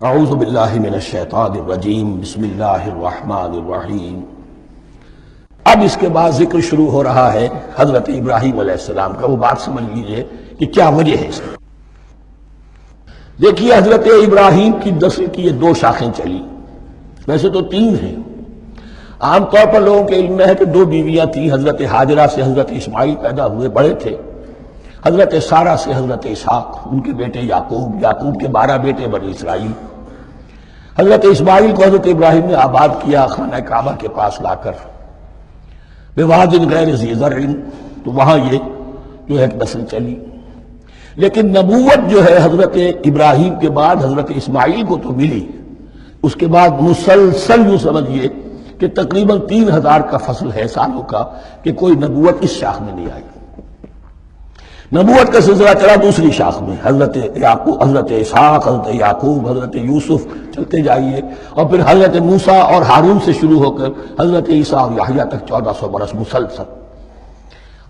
اعوذ باللہ من الشیطان الرجیم بسم اللہ الرحمن الرحیم۔ اب اس کے بعد ذکر شروع ہو رہا ہے حضرت ابراہیم علیہ السلام کا۔ وہ بات سمجھ لیجئے کہ کیا وجہ ہے اس کی۔ دیکھیے حضرت ابراہیم کی نسل کی یہ دو شاخیں چلی، ویسے تو تین ہیں۔ عام طور پر لوگوں کے علم میں ہے کہ دو بیویاں تھیں، حضرت ہاجرہ سے حضرت اسماعیل پیدا ہوئے، بڑے تھے، حضرت سارہ سے حضرت اسحاق، ان کے بیٹے یعقوب، یعقوب کے 12 بیٹے بنی اسرائیل۔ حضرت اسماعیل کو حضرت ابراہیم نے آباد کیا خانہ کعبہ کے پاس لا کر، بواد غیر ذی زرع، تو وہاں یہ جو ہے ایک نسل چلی۔ لیکن نبوت جو ہے حضرت ابراہیم کے بعد حضرت اسماعیل کو تو ملی، اس کے بعد مسلسل یوں سمجھیے کہ تقریباً 3000 کا فصل ہے سالوں کا کہ کوئی نبوت اس شاخ میں نہیں آئی۔ نبوت کا سلسلہ چلا دوسری شاخ میں، حضرت یعقوب، حضرت اسحاق، حضرت یعقوب، حضرت یوسف، چلتے جائیے، اور پھر حضرت موسیٰ اور ہارون سے شروع ہو کر حضرت عیسیٰ اور یحییٰ تک 1400 برس مسلسل۔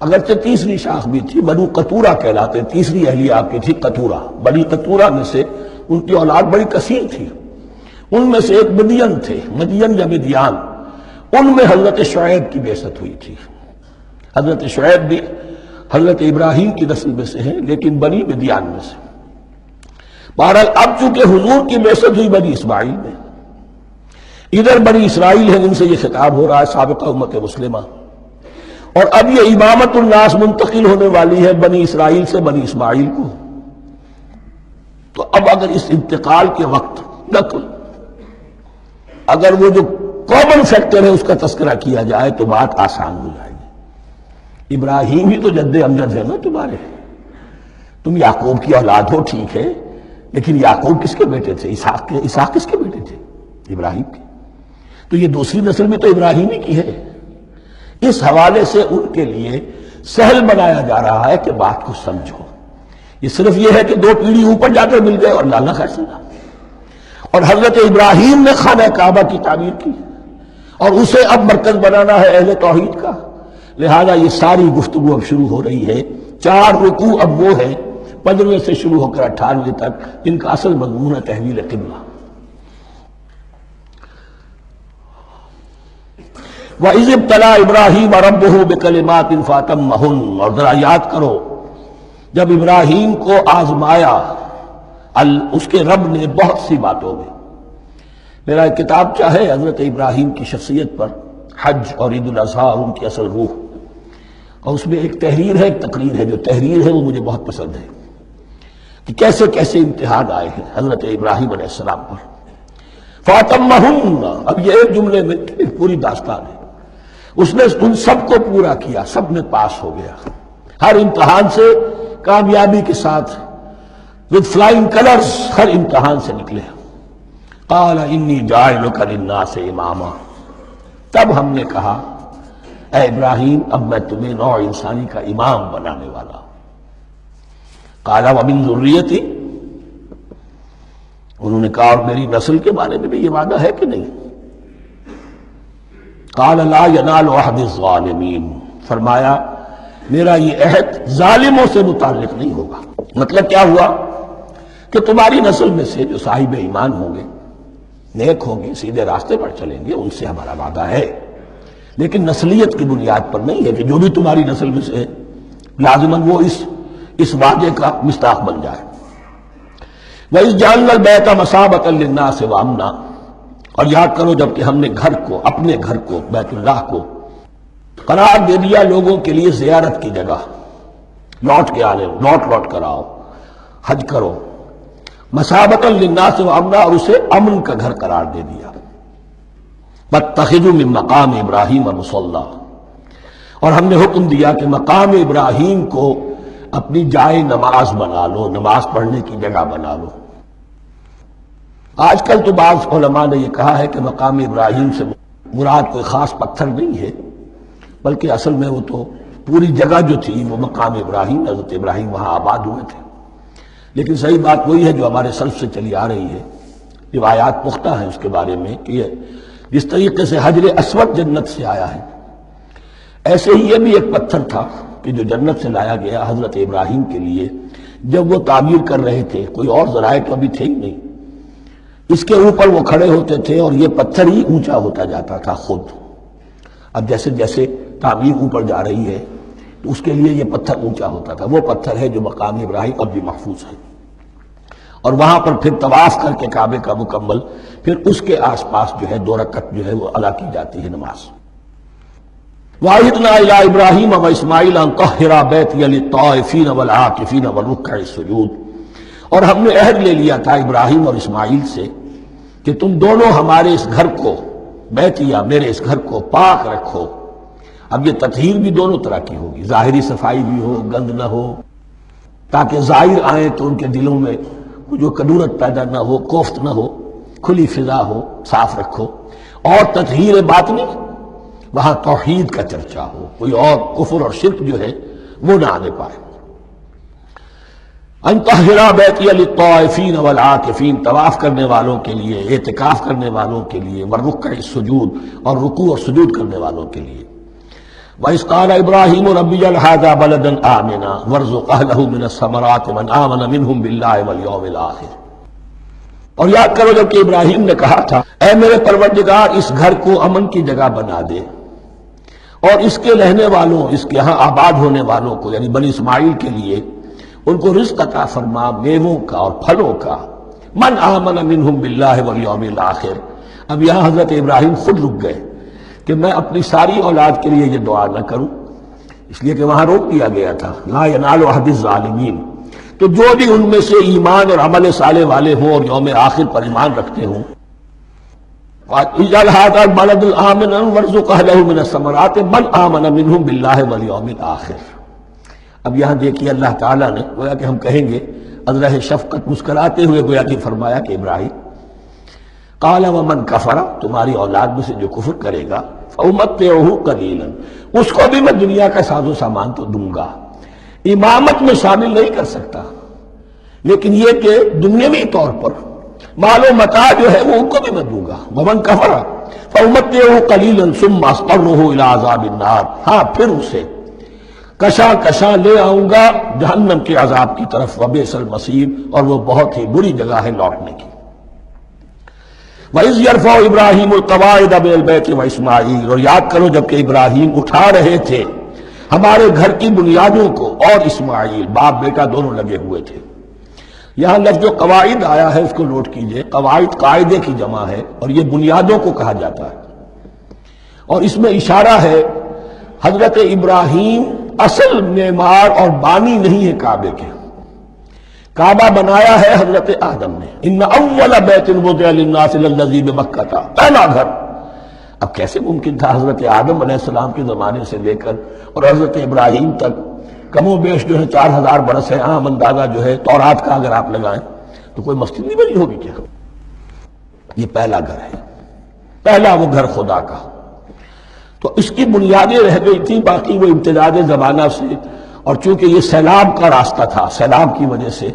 اگرچہ تیسری شاخ بھی تھی، بنو قطورہ کہلاتے، تیسری اہلیہ آپ کی تھی قطورہ۔ بنی قطورہ میں سے ان کی اولاد بڑی کثیر تھی، ان میں سے ایک مدین تھے، مدین یا مدیان، ان میں حضرت شعیب کی بعثت ہوئی تھی۔ حضرت شعیب بھی حضرت ابراہیم کی نسل میں سے ہیں، لیکن بنی مدیان میں سے۔ بہرحال اب چونکہ حضور کی بعثت ہوئی بنی اسماعیل میں، ادھر بنی اسرائیل ہیں جن سے یہ خطاب ہو رہا ہے، سابقہ امت مسلمہ، اور اب یہ امامت الناس منتقل ہونے والی ہے بنی اسرائیل سے بنی اسماعیل کو۔ تو اب اگر اس انتقال کے وقت نقل، اگر وہ جو کامن فیکٹر ہے اس کا تذکرہ کیا جائے تو بات آسان ہو جائے گی۔ ابراہیم ہی تو جد امجد ہے نا تمہارے، تم یعقوب کی اولاد ہو، ٹھیک ہے، لیکن یعقوب کس کے بیٹے تھے؟ اسحاق کس کے بیٹے تھے؟ ابراہیم کے۔ تو یہ دوسری نسل میں تو ابراہیم ہی کی ہے۔ اس حوالے سے ان کے لیے سہل بنایا جا رہا ہے کہ بات کو سمجھو۔ یہ صرف یہ ہے کہ دو پیڑھی اوپر جا کر مل گئے اور لانا خیر سنا۔ اور حضرت ابراہیم نے خانہ کعبہ کی تعمیر کی، اور اسے اب مرکز بنانا ہے اہل توحید کا، لہذا یہ ساری گفتگو اب شروع ہو رہی ہے۔ 4 رکوع اب وہ ہے 15 سے شروع ہو کر 98 تک، جن کا اصل مضمون ہے تحویل قبلہ۔ وَإِذِ ابْتَلَىٰ إِبْرَاهِيمَ رَبُّهُ بِكَلِمَاتٍ فَأَتَمَّهُنَّ، اور ذرا یاد کرو جب ابراہیم کو آزمایا اس کے رب نے بہت سی باتوں میں۔ میرا ایک کتاب چاہے حضرت ابراہیم کی شخصیت پر، حج اور عید الاضحیٰ اور ان کی اصل روح، اور اس میں ایک تحریر ہے، ایک تقریر ہے۔ جو تحریر ہے وہ مجھے بہت پسند ہے کہ کیسے کیسے امتحان آئے ہیں حضرت ابراہیم علیہ السلام پر۔ فَأَتَمَّهُنَّ، اب یہ ایک جملے میں ایک پوری داستان ہے۔ اس نے ان سب کو پورا کیا، سب میں پاس ہو گیا، ہر امتحان سے کامیابی کے ساتھ، with flying colors، ہر امتحان سے نکلے۔ قَالَ إِنِّي جَاعِلُكَ لِلنَّاسِ إِمَامًا، تب ہم نے کہا اے ابراہیم اب میں تمہیں نوع انسانی کا امام بنانے والا ہوں۔ قَالَ وَمِن ذُرِّيَّتِي، انہوں نے کہا اور میری نسل کے بارے میں بھی یہ وعدہ ہے کہ نہیں؟ قَالَ لَا يَنَالُ عَهْدِ الظَّالِمِينَ، فرمایا میرا یہ عہد ظالموں سے متعلق نہیں ہوگا۔ مطلب کیا ہوا کہ تمہاری نسل میں سے جو صاحب ایمان ہوں گے، نیک ہوں گے، سیدھے راستے پر چلیں گے، ان سے ہمارا وعدہ ہے، لیکن نسلیت کی بنیاد پر نہیں ہے کہ جو بھی تمہاری نسل میں سے لازماً وہ اس وعدے کا مصداق بن جائے۔ وَإِذْ جَعَلْنَا الْبَيْتَ مَثَابَةً لِلنَّاسِ وَأَمْنًا، اور یاد کرو جب کہ ہم نے گھر کو، اپنے گھر کو، بیت اللہ کو قرار دے دیا لوگوں کے لیے زیارت کی جگہ، لوٹ کے آنے، لوٹ کر آؤ، حج کرو، مَثَابَةً لِلنَّاسِ وَأَمْنًا، اور اسے امن کا گھر قرار دے دیا۔ وَاتَّخِذُوا مِن مَّقَامِ إِبْرَاهِيمَ مُصَلًّى، اور ہم نے حکم دیا کہ مقام ابراہیم کو اپنی جائے نماز بنا لو، نماز پڑھنے کی جگہ بنا لو۔ آج کل تو بعض علماء نے یہ کہا ہے کہ مقام ابراہیم سے مراد کوئی خاص پتھر نہیں ہے، بلکہ اصل میں وہ تو پوری جگہ جو تھی وہ مقام ابراہیم، حضرت ابراہیم وہاں آباد ہوئے تھے۔ لیکن صحیح بات وہی ہے جو ہمارے سلف سے چلی آ رہی ہے، روایات پختہ ہیں اس کے بارے میں کہ جس طریقے سے حجر اسود جنت سے آیا ہے، ایسے ہی یہ بھی ایک پتھر تھا کہ جو جنت سے لایا گیا حضرت ابراہیم کے لیے جب وہ تعمیر کر رہے تھے، کوئی اور ذرائع تو ابھی تھے ہی نہیں، اس کے اوپر وہ کھڑے ہوتے تھے اور یہ پتھر ہی اونچا ہوتا جاتا تھا خود. اب جیسے جیسے تعمیر اوپر جا رہی ہے تو اس کے لیے یہ پتھر اونچا ہوتا تھا. وہ پتھر ہے جو مقام ابراہیم اب بھی محفوظ ہے. اور وہاں پر پھر طواف کر کے کعبے کا مکمل پھر اس کے آس پاس جو ہے 2 رکعت جو ہے وہ ادا کی جاتی ہے نماز. وَعَهِدْنَا إِلَىٰ إِبْرَاهِيمَ وَإِسْمَاعِيلَ أَن طَهِّرَا بَيْتِيَ لِلطَّائِفِينَ وَالْعَاكِفِينَ وَالرُّكَّعِ السُّجُودِ. اور ہم نے عہد لے لیا تھا ابراہیم اور اسماعیل سے کہ تم دونوں ہمارے اس گھر کو بیتیا میرے اس گھر کو پاک رکھو. اب یہ تطہیر بھی دونوں طرح کی ہوگی، ظاہری صفائی بھی ہو، گند نہ ہو، تاکہ ظاہر آئیں تو ان کے دلوں میں جو کدورت پیدا نہ ہو، کوفت نہ ہو، کھلی فضا ہو، صاف رکھو. اور تطہیر باطنی، وہاں توحید کا چرچا ہو، کوئی اور کفر اور شرک جو ہے وہ نہ آنے پائے. ان طہرا بیتی للطائفین والعاکفین، طواف کرنے والوں کے لیے، اعتکاف کرنے والوں کے لیے، والرکع السجود، اور رکوع اور سجود کرنے والوں کے لیے. وَإِذْ قَالَ إِبْرَاهِيمُ رَبِّ اجْعَلْ هَٰذَا بَلَدًا آمِنًا وَارْزُقْ أَهْلَهُ مِنَ الثَّمَرَاتِ مَنْ آمَنَ مِنْهُمْ بِاللَّهِ وَالْيَوْمِ الْآخِرِ. اور یاد کرو جب کہ ابراہیم نے کہا تھا اے میرے پروردگار اس گھر کو امن کی جگہ بنا دے اور اس کے رہنے والوں، اس کے ہاں آباد ہونے والوں کو یعنی بنی اسماعیل کے لیے ان کو رزق عطا فرما، میووں کا اور پھلوں کا. من آمن منہم باللہ والیوم الآخر. اب یہاں حضرت ابراہیم خود رک گئے کہ میں اپنی ساری اولاد کے لیے یہ دعا نہ کروں، اس لیے کہ وہاں روک دیا گیا تھا لا ینال عہد الظالمین. تو جو بھی ان میں سے ایمان اور عمل صالح والے ہوں اور یوم آخر پر ایمان رکھتے ہوں، اجعل هذا البلد آمنا وارزق اهله من الثمرات من آمن منهم باللہ والیوم الآخر. اب یہاں دیکھیے اللہ تعالیٰ نے گویا کہ ہم کہیں گے ازرہ شفقت مسکراتے ہوئے گویا کہ فرمایا کہ ابراہیم قال ومن کفر، تمہاری اولاد میں سے جو کفر کرے گا فأمتعه قلیلا، اس کو بھی میں دنیا کا ساز و سامان تو دوں گا، امامت میں شامل نہیں کر سکتا، لیکن یہ کہ دنیاوی طور پر مال و متاع جو ہے وہ ان کو بھی میں دوں گا. ومن کفر فأمتعه قلیلا ثم اضطره الى عذاب النار، ہاں پھر اسے کشاں کشاں لے آؤں گا جہنم کے عذاب کی طرف. وبئس المصیر، اور وہ بہت ہی بری جگہ ہے لوٹنے کی. وَإِذْ يَرْفَعُ إِبْرَاهِيمُ الْقَوَاعِدَ مِنَ الْبَيْتِ وَإِسْمَاعِيلُ، اور یاد کرو جب کہ ابراہیم اٹھا رہے تھے ہمارے گھر کی بنیادوں کو، اور اسماعیل باپ بیٹا دونوں لگے ہوئے تھے. یہاں لفظ جو قواعد آیا ہے اس کو نوٹ کیجئے، قواعد قاعدے کی جمع ہے اور یہ بنیادوں کو کہا جاتا ہے. اور اس میں اشارہ ہے حضرت ابراہیم اصل معمار اور بانی نہیں ہے کعبے کے. کعبہ بنایا ہے حضرت آدم نے. ان اول بیت وضع للناس للذی بمکہ، پہلا گھر. اب کیسے ممکن تھا حضرت آدم علیہ السلام کے زمانے سے لے کر اور حضرت ابراہیم تک کم و بیش جو ہے 4000 برس ہے. عام اندازہ جو ہے تورات کا اگر آپ لگائیں تو کوئی مسجد نہیں بنی ہوگی کیا؟ یہ پہلا گھر ہے، پہلا وہ گھر خدا کا. تو اس کی بنیادیں رہ گئی تھی، باقی وہ امتداد زمانہ سے، اور چونکہ یہ سیلاب کا راستہ تھا، سیلاب کی وجہ سے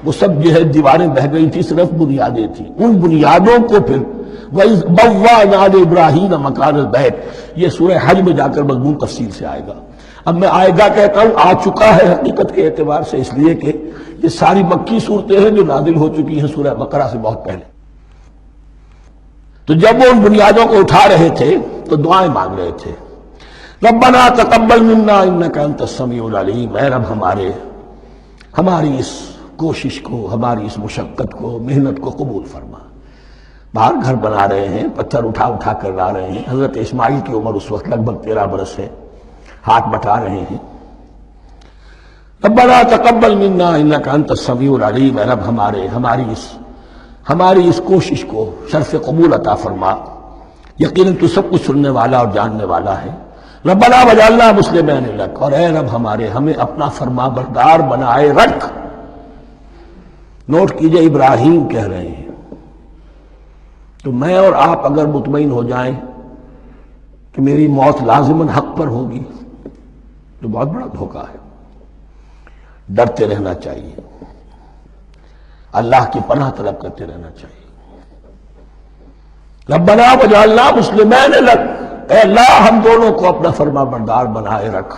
وہ سب جو ہے دیواریں بہہ گئی تھی، صرف بنیادیں تھیں. ان بنیادوں کو پھر وَإِذْ بَوَّأْنَا لِإِبْرَاهِيمَ مَكَانَ الْبَيْتِ، یہ سورہ حج میں جا کر مضمون تفصیل سے آئے گا. اب میں آئے گا کہتا ہوں، آ چکا ہے حقیقت کے اعتبار سے، اس لیے کہ یہ ساری مکی صورتیں ہیں جو نازل ہو چکی ہیں سورہ بقرہ سے بہت پہلے. تو جب وہ ان بنیادوں کو اٹھا رہے تھے تو دعائیں مانگ رہے تھے. ربنا تقبل منا انک انت السمیع العلیم، اے رب ہماری اس کوشش کو، ہماری اس مشقت کو، محنت کو قبول فرما. باہر گھر بنا رہے ہیں، پتھر اٹھا اٹھا کر لا رہے ہیں. حضرت اسماعیل کی عمر اس وقت لگ بھگ 13 برس ہے، ہاتھ بٹا رہے ہیں. ربنا تقبل منا انک انت السمیع العلیم، اے رب ہماری اس کوشش کو شرف قبول عطا فرما، یقیناً تو سب کچھ سننے والا اور جاننے والا ہے. ربنا وجعلنا مسلمین لک، اور اے رب ہمیں اپنا فرما بردار بنائے رکھ. نوٹ کیجئے ابراہیم کہہ رہے ہیں. تو میں اور آپ اگر مطمئن ہو جائیں کہ میری موت لازماً حق پر ہوگی تو بہت بڑا دھوکہ ہے. ڈرتے رہنا چاہیے، اللہ کی پناہ طلب کرتے رہنا چاہیے. ربنا وجعلنا مسلمین لک، اے اللہ ہم دونوں کو اپنا فرما بردار بنائے رکھ.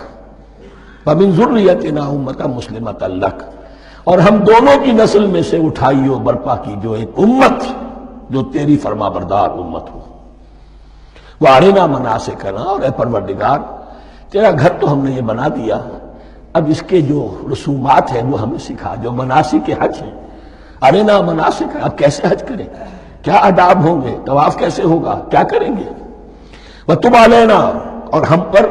ومن ذریتنا امۃ مسلمۃ لک، اور ہم دونوں کی نسل میں سے اٹھائیو برپا کی جو ایک امت جو تیری فرما بردار امت ہو۔ وارنا مناسکنا، اور اے پروردگار تیرا گھر تو ہم نے یہ بنا دیا، اب اس کے جو رسومات ہیں وہ ہمیں سکھا، جو مناسک حج ہیں۔ ارنا مناسک، اب کیسے حج کریں، کیا آداب ہوں گے، طواف کیسے ہوگا، کیا کریں گے۔ وتب علینا، اور ہم پر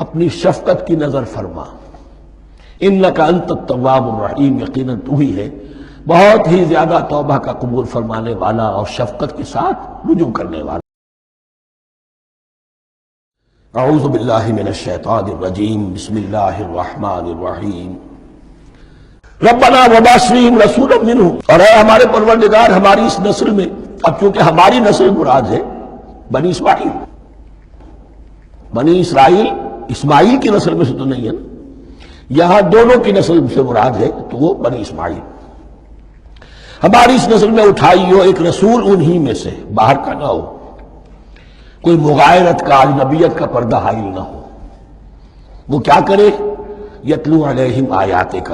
اپنی شفقت کی نظر فرما۔ انک انت التواب الرحیم، یقیناً تو ہی ہے بہت ہی زیادہ توبہ کا قبول فرمانے والا اور شفقت کے ساتھ رجوع کرنے والا۔ اعوذ باللہ من الشیطان الرجیم، بسم اللہ الرحمن الرحیم۔ ربنا وبعث فیہم رسولا منہم، اور اے ہمارے پروردگار ہماری اس نسل میں، اب چونکہ ہماری نسل مراد ہے بنی اسماعیل، بنی اسرائیل اسماعیل کی نسل میں سے تو نہیں ہے نا، یہاں دونوں کی نسل سے مراد ہے تو وہ بنی اسماعیل، ہماری اس نسل میں اٹھائی ہو ایک رسول انہی میں سے، باہر کا نہ ہو، کوئی مغایرت کا اجنبیت کا پردہ حائل نہ ہو۔ وہ کیا کرے، یتلو علیہم آیاتک،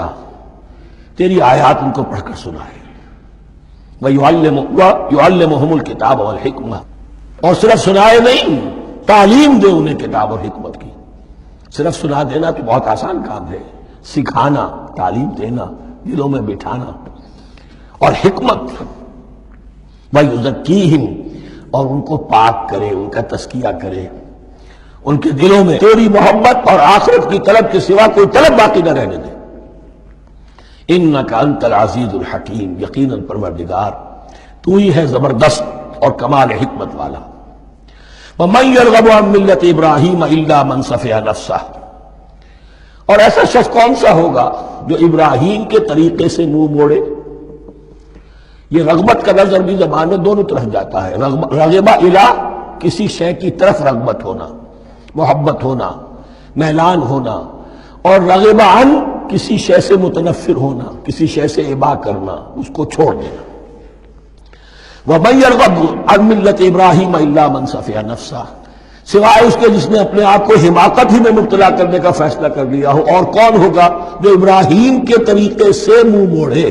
تیری آیات ان کو پڑھ کر سنائے، وَيُعَلِّمُهُمُ الْكِتَابَ وَالْحِکْمَةَ، اور صرف سنائے نہیں، تعلیم دے انہیں کتاب اور حکمت کی۔ صرف سنا دینا تو بہت آسان کام ہے، سکھانا، تعلیم دینا، دلوں میں بٹھانا، اور حکمت، وَيُزَكِّيهِمْ، اور ان کو پاک کرے، ان کا تزکیہ کرے، ان کے دلوں میں تیری محبت اور آخرت کی طلب کے سوا کوئی طلب باقی نہ رہنے دے۔ انک انت العزیز الحکیم، یقیناً پروردگار تو ہی ہے زبردست اور کمال حکمت والا۔ وَمَن يَرْغَبُ عَن مِّلَّةِ إِبْرَاهِيمَ إِلَّا مَن سَفِهَ نَفْسَهُ، اور ایسا شخص کون سا ہوگا جو ابراہیم کے طریقے سے منہ موڑے۔ یہ رغبت کا لفظ عربی زبان میں دونوں طرف جاتا ہے، رغبہ الی، کسی شے کی طرف رغبت ہونا، محبت ہونا، میلان ہونا، اور رغبہ عن، کسی شے سے متنفر ہونا، کسی شے سے ابا کرنا، اس کو چھوڑ دینا۔ وَمَن يَرْغَبُ عَن مِّلَّةِ إِبْرَاهِيمَ إِلَّا مَن سَفِهَ نَفْسَهُ، سوائے اس کے جس نے اپنے آپ کو حماقت ہی میں مبتلا کرنے کا فیصلہ کر لیا ہو، اور کون ہوگا جو ابراہیم کے طریقے سے منہ موڑے۔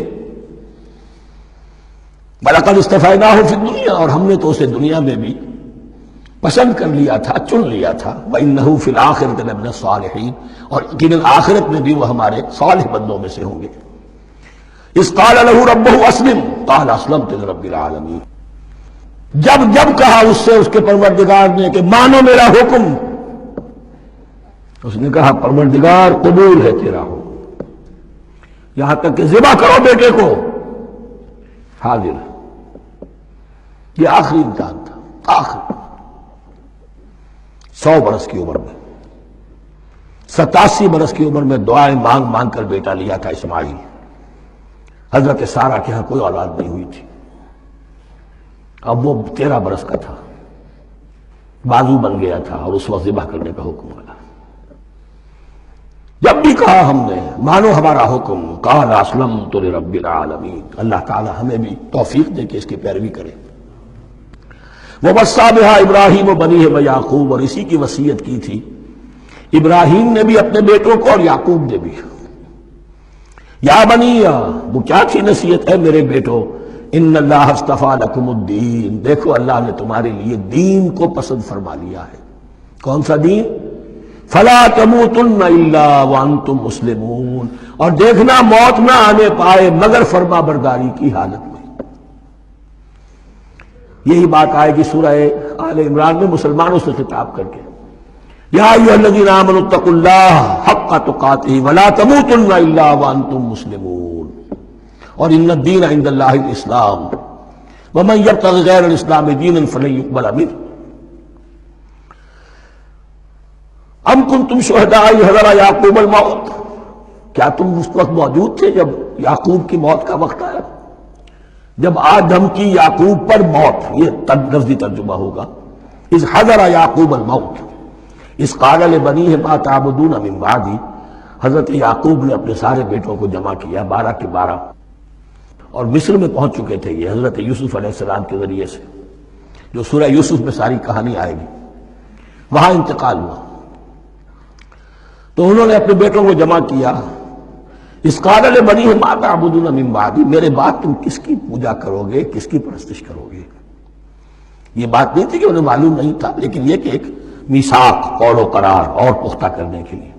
وَلَقَدِ اصْطَفَيْنَاهُ فِي الدُّنْيَا، اور ہم نے تو اسے دنیا میں بھی پسند کر لیا تھا، چن لیا تھا۔ وَإِنَّهُ فِي الْآخِرَةِ لَمِنَ الصَّالِحِينَ، اور یقیناً آخرت میں بھی وہ ہمارے صالح بندوں میں سے ہوں گے۔ اذ قال له ربه اسلم قال اسلمت لرب العالمین، جب جب کہا اس سے اس کے پروردگار نے کہ مانو میرا حکم، اس نے کہا پروردگار قبول ہے تیرا حکم، یہاں تک کہ ذبح کرو بیٹے کو، حاضر۔ یہ آخری امتحان تھا، آخری 100 برس کی عمر میں، 87 برس کی عمر میں دعائیں مانگ مانگ کر بیٹا لیا تھا اسماعیل۔ حضرت سارہ کے ہاں کوئی اولاد نہیں ہوئی تھی، اب وہ 13 برس کا تھا، بازو بن گیا تھا، اور اس وقت ذبح کرنے کا حکم آیا۔ جب بھی کہا ہم نے مانو ہمارا حکم، قال اسلمت لرب العالمین، اللہ تعالی ہمیں بھی توفیق دے کہ اس کی پیروی کرے۔ وَوَصَّىٰ بِهَا إِبْرَاهِيمُ بَنِيهِ وَيَعْقُوبُ، اور اسی کی وصیت کی تھی ابراہیم نے بھی اپنے بیٹوں کو اور یعقوب نے بھی۔ یا بنی، وہ کیا تھی نصیحت، ہے میرے بیٹو، ان اللہ اصطفیٰ لکم الدین، دیکھو اللہ نے تمہارے لیے دین کو پسند فرما لیا ہے۔ کون سا دین؟ فلا تموتن الا وانتم مسلمون، اور دیکھنا موت نہ آنے پائے مگر فرما برداری کی حالت میں۔ یہی بات آئے گی سورہ آل عمران میں مسلمانوں سے خطاب کر کے، یا ایھا الذین آمنوا اتقوا اللہ حق تقاتہ ولا تموتن الا وانتم مسلمون، اور ان الدین عند اللہ الاسلام ومن یبتغ غیر الاسلام دینا فلن یقبل منہ۔ ام کنتم شہداء اذ حضر یعقوب الموت، کیا تم اس وقت موجود تھے جب یعقوب کی موت کا وقت آیا، جب آدم کی یعقوب پر موت، یہ لفظی ترجمہ ہوگا، اذ حضر یعقوب الموت اذ قال لبنیہ ما تعبدون من بعدی، حضرت یعقوب نے اپنے سارے بیٹوں کو جمع کیا، 12 کے 12، اور مصر میں پہنچ چکے تھے یہ حضرت یوسف علیہ السلام کے ذریعے سے، جو سورہ یوسف میں ساری کہانی آئے گی، وہاں انتقال ہوا۔ تو انہوں نے اپنے بیٹوں کو جمع کیا اس قال لبنیہ ما تعبدون من بعدی، میرے بعد تم کس کی پوجا کرو گے، کس کی پرستش کرو گے؟ یہ بات نہیں تھی کہ انہیں معلوم نہیں تھا، لیکن یہ کہ ایک میثاق، قول و قرار اور پختہ کرنے کے لیے۔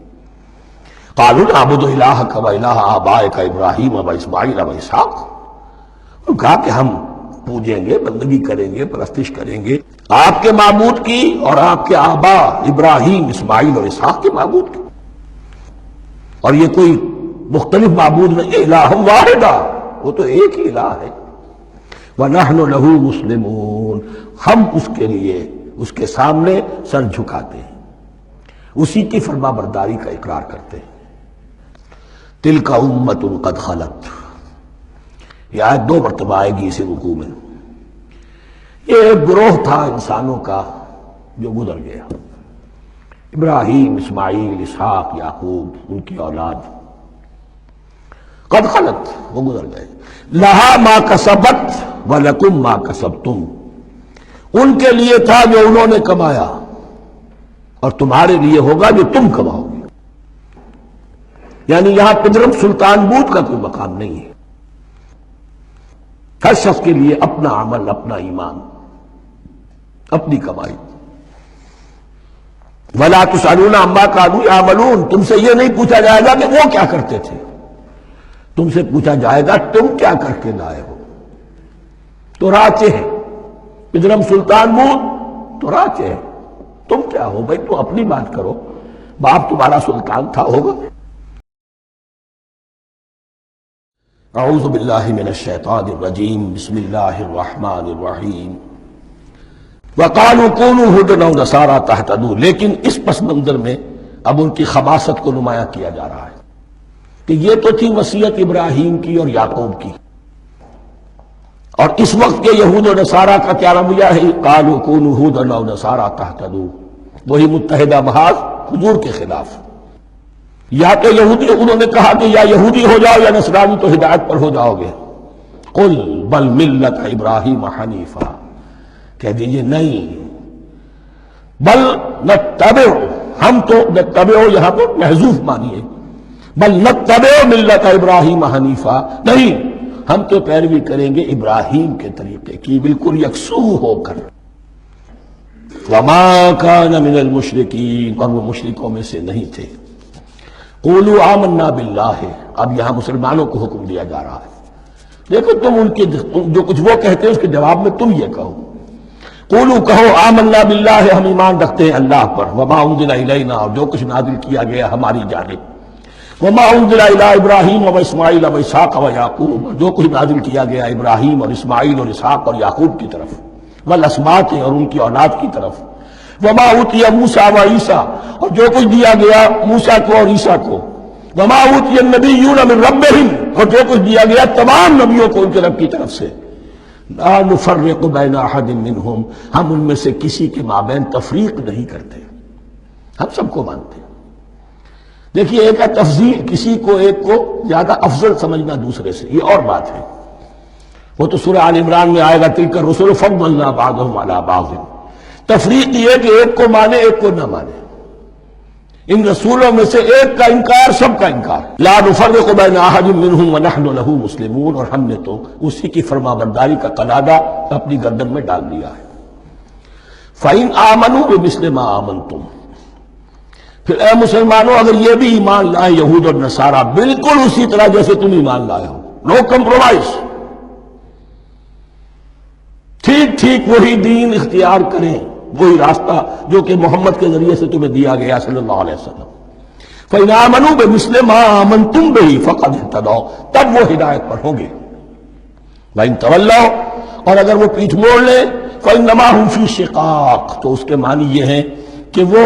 قالوا نعبد الہک و الہ آبائک ابراہیم و اسماعیل و اسحاق، انہوں نے کہا کہ ہم پوجیں گے، بندگی کریں گے، پرستش کریں گے آپ کے معبود کی اور آپ کے آبا ابراہیم، اسماعیل اور اسحاق کے معبود کی۔ اور یہ کوئی مختلف معبود نہیں ہے، الہ واحدہ، وہ تو ایک ہی الہ ہے۔ وَنَحْنُ لَهُ مُسْلِمُونَ، ہم اس کے لیے، اس کے سامنے سر جھکاتے ہیں، اسی کی فرما برداری کا اقرار کرتے ہیں۔ تِلْكَ أُمَّةٌ قَدْ خَلَتْ، یہ آیت 2 مرتبہ آئے گی اسی رکوع میں۔ یہ ایک گروہ تھا انسانوں کا جو گزر گیا، ابراہیم، اسماعیل، اسحاق، یعقوب، ان کی اولاد، قد خلت، وہ گزر گئے۔ لہا ما کسبت ولکم ما کسبتم، ان کے لیے تھا جو انہوں نے کمایا اور تمہارے لیے ہوگا جو تم کماؤ گے۔ یعنی یہاں پدرم سلطان بود کا کوئی مقام نہیں ہے، ہر شخص کے لیے اپنا عمل، اپنا ایمان، اپنی کمائی۔ وَلَا تُسْأَلُونَ عَمَّا كَانُوا يَعْمَلُونَ، تم سے یہ نہیں پوچھا جائے گا کہ وہ کیا کرتے تھے، تم سے پوچھا جائے گا تم کیا کر کے لائے ہو۔ تو راچے ہیں، پدرم سلطان بود تو راچے ہیں، تم کیا ہو بھائی، تم اپنی بات کرو، باپ تمہارا سلطان تھا، ہوگا۔ اعوذ باللہ من الشیطان الرجیم، بسم اللہ الرحمن الرحیم۔ وَقَالُوا كُونُوا هُودًا أَوْ نَصَارَىٰ تَهْتَدُوا، لیکن اس پس منظر میں اب ان کی خباثت کو نمایاں کیا جا رہا ہے کہ یہ تو تھی وصیت ابراہیم کی اور یعقوب کی، اور اس وقت کے یہود و نصارہ کا کیا رویہ ہے؟ قَالُوا كُونُوا هُودًا أَوْ نَصَارَىٰ تَهْتَدُوا، وہی متحدہ محاذ حضور کے خلاف۔ یا تو یہودی، انہوں نے کہا کہ یا یہودی ہو جاؤ یا نصرانی تو ہدایت پر ہو جاؤ گے۔ قل بل ملت ابراہیم حنیفا، کہہ دیجئے نہیں، بل نتبع، ہم تو نتبع یہاں پر محذوف مانیے، بل نتبع ملت ابراہیم حنیفا، نہیں، ہم تو پیروی کریں گے ابراہیم کے طریقے کی، بالکل یکسو ہو کر۔ وما کان من المشرکین، اور وہ مشرکوں میں سے نہیں تھے۔ قولوا آمنا باللہ، اب یہاں مسلمانوں کو حکم دیا جا رہا ہے۔ دیکھو تم ان کے جو کچھ وہ کہتے ہیں اس کے جواب میں تم یہ کہو، قولوا کہو آمنا باللہ، ہم ایمان رکھتے ہیں اللہ پر، وما انزل الینا، اور جو کچھ نازل کیا گیا ہماری جانب، وما انزل الی ابراہیم و اسماعیل و اسحاق و یعقوب، اور جو کچھ نازل کیا گیا ابراہیم اور اسماعیل اور اسحاق اور یعقوب کی طرف، والاسباط، اور ان کی اولاد کی طرف، وما اوتی موسیٰ و عیسیٰ، اور جو کچھ دیا گیا موسیٰ کو اور عیسیٰ کو، وما اوتی النبیون من ربہم، اور جو کچھ دیا گیا تمام نبیوں کو ان کے رب کی طرف سے، لا نفرق بین احد منہم، ہم ان میں سے کسی کے مابین تفریق نہیں کرتے، ہم سب کو مانتے ہیں۔ دیکھیے ایک ہے تفضیل، کسی کو ایک کو زیادہ افضل سمجھنا دوسرے سے، یہ اور بات ہے، وہ تو سورہ آل عمران میں آئے گا تلک الرسل فضلنا بعضهم علی بعض۔ تفریق یہ کہ ایک کو مانے ایک کو نہ مانے، ان رسولوں میں سے ایک کا انکار سب کا انکار، لا نفرق بین احد منہم ونحن له مسلمون، اور ہم نے تو اسی کی فرما برداری کا قلادہ اپنی گردن میں ڈال دیا ہے۔ فَإِنْ آمَنُوا بِمِثْلِ مَا آمَنْتُمْ، پھر اے مسلمانوں اگر یہ بھی ایمان لائیں یہود اور نصارہ بالکل اسی طرح جیسے تم ایمان لائے ہو، نو کمپرومائز، ٹھیک ٹھیک وہی دین اختیار کریں، وہی راستہ جو کہ محمد کے ذریعے سے تمہیں دیا گیا صلی اللہ علیہ وسلم۔ فَإِنْ آمَنُوا بِمِثْلِ مَا آمَنْتُمْ بِهِ فَقَدْ اهْتَدَوْا، تب وہ ہدایت پر ہوں گے۔ وَإِنْ تَوَلَّوْا، اور اگر وہ پیٹھ موڑ لیں، فَإِنَّمَا هُمْ فِي شِقَاقٍ، تو اس کے معنی یہ ہیں کہ وہ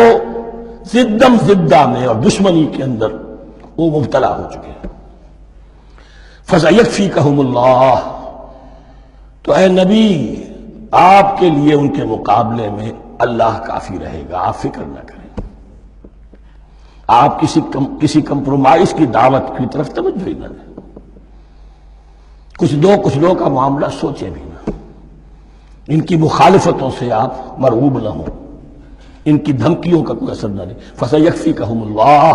زدم زدہ میں اور دشمنی کے اندر وہ مبتلا ہو چکے ہیں۔ فَسَيَكْفِيكَهُمُ اللَّهُ، تو اے نبی آپ کے لیے ان کے مقابلے میں اللہ کافی رہے گا، آپ فکر نہ کریں، آپ کسی کمپرومائز کی دعوت کی طرف توجہ ہی نہ دیں، کچھ دو کا معاملہ سوچیں بھی نہ، ان کی مخالفتوں سے آپ مرعوب نہ ہوں، ان کی دھمکیوں کا کوئی اثر نہ دیں۔ فَسَيَكْفِيكَهُمُ اللَّهُ،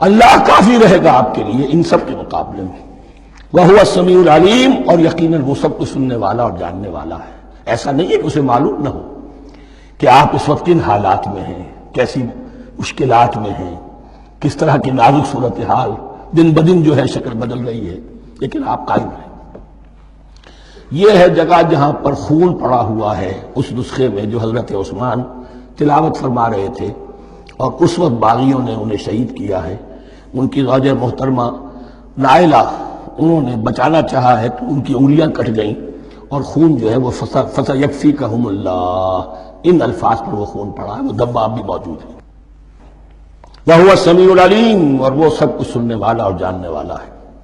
اللہ کافی رہے گا آپ کے لیے ان سب کے مقابلے میں۔ وَهُوَ السَّمِيعُ الْعَلِيمُ، اور یقیناً وہ سب کچھ سننے والا اور جاننے والا ہے۔ ایسا نہیں ہے کہ اسے معلوم نہ ہو کہ آپ اس وقت کن حالات میں ہیں، کیسی مشکلات میں ہیں، کس طرح کی نازک صورتحال دن بدن جو ہے شکل بدل رہی ہے، لیکن آپ قائم ہیں۔ یہ ہے جگہ جہاں پر خون پڑا ہوا ہے، اس نسخے میں جو حضرت عثمان تلاوت فرما رہے تھے، اور اس وقت باغیوں نے انہیں شہید کیا ہے۔ ان کی زوجہ محترمہ نائلہ، انہوں نے بچانا چاہا ہے تو ان کی انگلیاں کٹ گئیں، اور خون جو ہے وہ فَسَيَكْفِيكَهُمُ اللَّهُ، ان الفاظ پر وہ خون پڑا ہے، وہ دبا اب بھی موجود ہے۔ وَهُوَ السَّمِيعُ الْعَلِيمُ، اور وہ سب کچھ سننے والا اور جاننے والا ہے۔